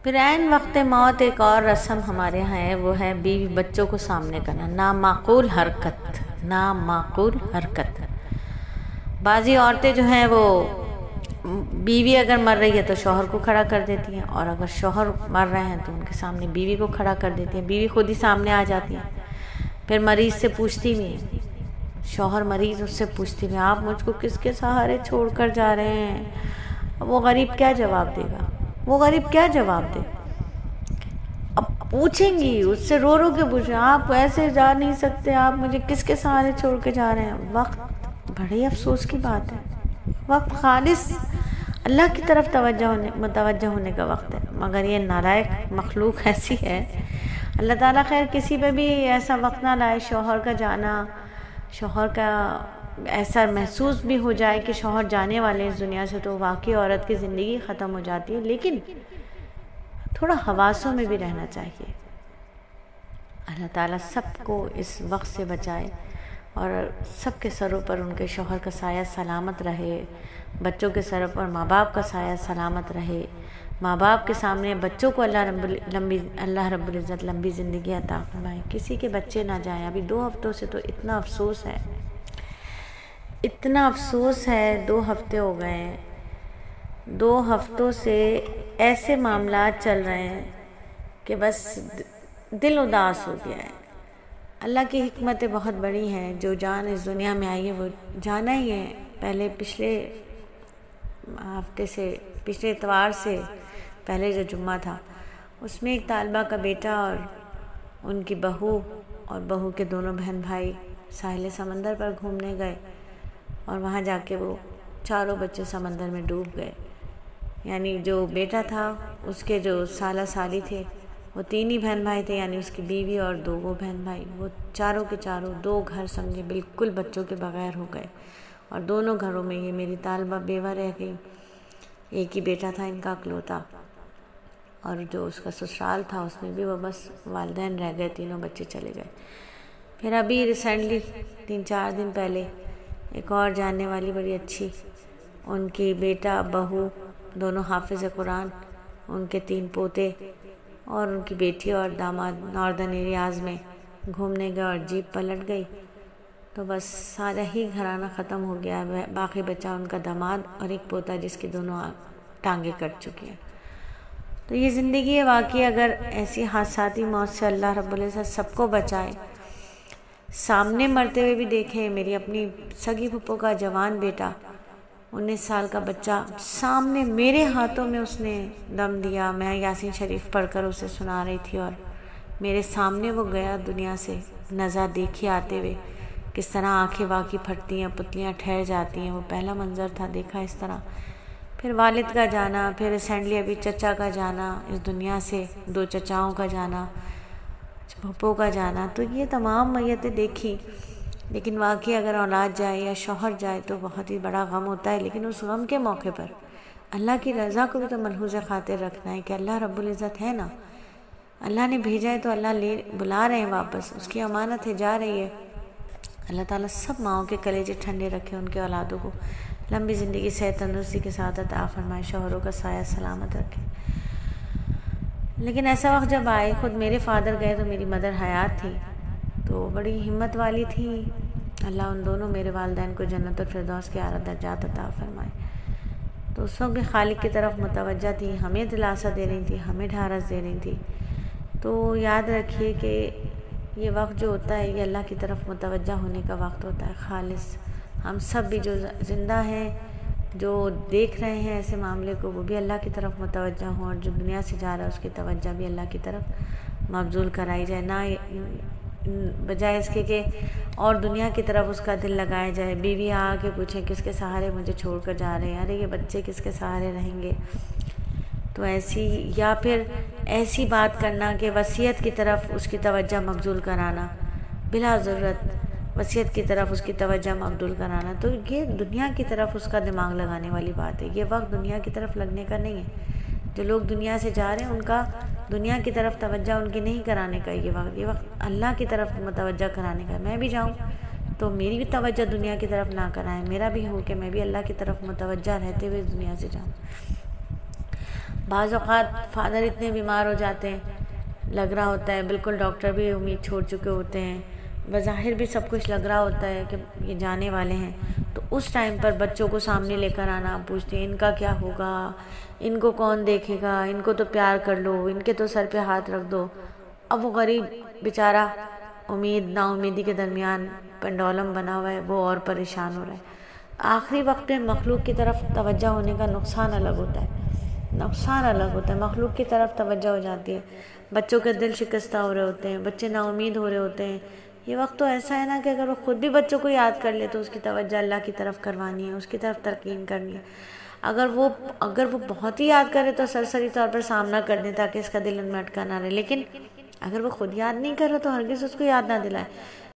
پھر عین وقت موت ایک اور رسم ہمارے یہاں ہے، وہ ہے بیوی بچوں کو سامنے کرنا، نامعقول حرکت، نامعقول حرکت۔ بعضی عورتیں جو ہیں وہ بیوی اگر مر رہی ہے تو شوہر کو کھڑا کر دیتی ہیں، اور اگر شوہر مر رہے ہیں تو ان کے سامنے بیوی کو کھڑا کر دیتی ہیں، بیوی خود ہی سامنے آ جاتی ہیں، پھر مریض سے پوچھتی بھی ہیں، شوہر مریض اس سے پوچھتی بھی، آپ مجھ کو کس کے سہارے چھوڑ کر جا رہے ہیں؟ وہ غریب کیا جواب دے گا؟ وہ غریب کیا جواب دے؟ اب پوچھیں گی اس سے، رو رو کے پوچھیں، آپ ایسے جا نہیں سکتے، آپ مجھے کس کے سہارے چھوڑ کے جا رہے ہیں؟ وقت بڑی افسوس کی بات ہے، وقت خالص اللہ کی طرف متوجہ ہونے کا وقت ہے، مگر یہ نالائق مخلوق ایسی ہے۔ اللہ تعالیٰ خیر کسی پہ بھی ایسا وقت نہ لائے، شوہر کا جانا، شوہر کا ایسا محسوس بھی ہو جائے کہ شوہر جانے والے اس دنیا سے، تو واقعی عورت کی زندگی ختم ہو جاتی ہے، لیکن تھوڑا حواسوں میں بھی رہنا چاہیے۔ اللہ تعالیٰ سب کو اس وقت سے بچائے اور سب کے سروں پر ان کے شوہر کا سایہ سلامت رہے، بچوں کے سروں پر ماں باپ کا سایہ سلامت رہے، ماں باپ کے سامنے بچوں کو اللہ رب العزت لمبی زندگی عطا فرمائے، کسی کے بچے نہ جائیں۔ ابھی 2 ہفتوں سے تو اتنا افسوس ہے، اتنا افسوس ہے، 2 ہفتے ہو گئے ہیں، 2 ہفتوں سے ایسے معاملات چل رہے ہیں کہ بس دل اداس ہو گیا ہے۔ اللہ کی حکمتیں بہت بڑی ہیں، جو جان اس دنیا میں آئی ہے وہ جانا ہی ہے۔ پہلے پچھلے اتوار سے پہلے جو جمعہ تھا، اس میں ایک طالبہ کا بیٹا اور ان کی بہو اور بہو کے دونوں بہن بھائی ساحل سمندر پر گھومنے گئے، اور وہاں جا کے وہ چاروں بچے سمندر میں ڈوب گئے۔ یعنی جو بیٹا تھا اس کے جو سالہ سالی تھے وہ 3 ہی بہن بھائی تھے، یعنی اس کی بیوی اور 2 وہ بہن بھائی، وہ چاروں کے چاروں 2 گھر سمجھے بالکل بچوں کے بغیر ہو گئے، اور دونوں گھروں میں یہ میری طالبہ بیوہ رہ گئی، ایک ہی بیٹا تھا ان کا اکلوتا، اور جو اس کا سسرال تھا اس میں بھی وہ بس والدین رہ گئے، تینوں بچے چلے گئے۔ پھر ابھی ریسنٹلی 3-4 دن پہلے ایک اور جاننے والی بڑی اچھی، ان کی بیٹا بہو دونوں حافظ قرآن، ان کے 3 پوتے اور ان کی بیٹی اور داماد ناردرن ایریاز میں گھومنے گئے اور جیپ پلٹ گئی، تو بس سارا ہی گھرانہ ختم ہو گیا۔ باقی بچا ان کا داماد اور ایک پوتا جس کی دونوں ٹانگیں کٹ چکی ہیں۔ تو یہ زندگی ہے واقعی، اگر ایسی حادثاتی موت سے اللہ رب العزت سب کو بچائے۔ سامنے مرتے ہوئے بھی دیکھیں، میری اپنی سگی پھپھو کا جوان بیٹا 19 سال کا بچہ سامنے میرے ہاتھوں میں اس نے دم دیا، میں یاسین شریف پڑھ کر اسے سنا رہی تھی اور میرے سامنے وہ گیا دنیا سے۔ نظر دیکھی آتے ہوئے کس طرح آنکھیں واقعی پھٹتی ہیں، پتلیاں ٹھہر جاتی ہیں، وہ پہلا منظر تھا دیکھا اس طرح۔ پھر والد کا جانا، پھر ریسنٹلی ابھی چچا کا جانا اس دنیا سے، 2 چچاؤں کا جانا، پھپھو کا جانا، تو یہ تمام میتیں دیکھی۔ لیکن واقعی اگر اولاد جائے یا شوہر جائے تو بہت ہی بڑا غم ہوتا ہے، لیکن اس غم کے موقع پر اللہ کی رضا کو بھی تو ملحوظ خاطر رکھنا ہے کہ اللہ رب العزت ہے نا، اللہ نے بھیجا ہے تو اللہ بلا رہے ہیں واپس، اس کی امانت ہے، جا رہی ہے۔ اللہ تعالیٰ سب ماؤں کے کلیجے ٹھنڈے رکھے، ان کے اولادوں کو لمبی زندگی صحت تندرستی کے ساتھ عطا فرمائے، شوہروں کا سایہ سلامت رکھے۔ لیکن ایسا وقت جب آئے، خود میرے فادر گئے تو میری مدر حیات تھی، تو بڑی ہمت والی تھی، اللہ ان دونوں میرے والدین کو جنت الفردوس کے اعلیٰ درجات عطا فرمائے۔ تو اس وقت بھی خالق کی طرف متوجہ تھی، ہمیں دلاسا دے رہی تھی، ہمیں ڈھارس دے رہی تھی۔ تو یاد رکھیے کہ یہ وقت جو ہوتا ہے یہ اللہ کی طرف متوجہ ہونے کا وقت ہوتا ہے خالص۔ ہم سب بھی جو زندہ ہیں، جو دیکھ رہے ہیں ایسے معاملے کو، وہ بھی اللہ کی طرف متوجہ ہوں، اور جو دنیا سے جا رہا ہے اس کی توجہ بھی اللہ کی طرف مبذول کرائی جائے، نہ بجائے اس کے کہ اور دنیا کی طرف اس کا دل لگایا جائے۔ بیوی آ کے پوچھیں کس کے سہارے مجھے چھوڑ کر جا رہے ہیں، ارے یہ بچے کس کے سہارے رہیں گے؟ تو ایسی، یا پھر ایسی بات کرنا کہ وصیت کی طرف اس کی توجہ مبذول کرانا، بلا ضرورت وصیت کی طرف اس کی توجہ مبذول کرانا، تو یہ دنیا کی طرف اس کا دماغ لگانے والی بات ہے۔ یہ وقت دنیا کی طرف لگنے کا نہیں ہے۔ جو لوگ دنیا سے جا رہے ہیں ان کا دنیا کی طرف توجہ ان کی نہیں کرانے کا، یہ وقت اللہ کی طرف متوجہ کرانے کا ہے۔ میں بھی جاؤں تو میری بھی توجہ دنیا کی طرف نہ کرائیں، میرا بھی ہو کہ میں بھی اللہ کی طرف متوجہ رہتے ہوئے دنیا سے جاؤں۔ بعض اوقات فادر اتنے بیمار ہو جاتے ہیں، لگ رہا ہوتا ہے بالکل ڈاکٹر بھی امید چھوڑ چکے ہوتے ہیں، بظاہر بھی سب کچھ لگ رہا ہوتا ہے کہ یہ جانے والے ہیں، تو اس ٹائم پر بچوں کو سامنے لے کر آنا، پوچھتے ہیں ان کا کیا ہوگا، ان کو کون دیکھے گا، ان کو تو پیار کر لو، ان کے تو سر پہ ہاتھ رکھ دو۔ اب وہ غریب بیچارہ امید نا امیدی کے درمیان پنڈولم بنا ہوا ہے، وہ اور پریشان ہو رہا ہے۔ آخری وقت میں مخلوق کی طرف توجہ ہونے کا نقصان الگ ہوتا ہے، نقصان الگ ہوتا ہے، مخلوق کی طرف توجہ ہو جاتی ہے، بچوں کے دل شکستہ ہو رہے ہوتے ہیں، بچے نا امید ہو رہے ہوتے ہیں۔ یہ وقت تو ایسا ہے نا کہ اگر وہ خود بھی بچوں کو یاد کر لے تو اس کی توجہ اللہ کی طرف کروانی ہے، اس کی طرف تلقین کرنی ہے۔ اگر وہ بہت ہی یاد کرے تو سرسری طور پر سامنا کر دیں تاکہ اس کا دل ان میں اٹکا نہ رہے، لیکن اگر وہ خود یاد نہیں کر رہا تو ہرگز اس کو یاد نہ دلائے۔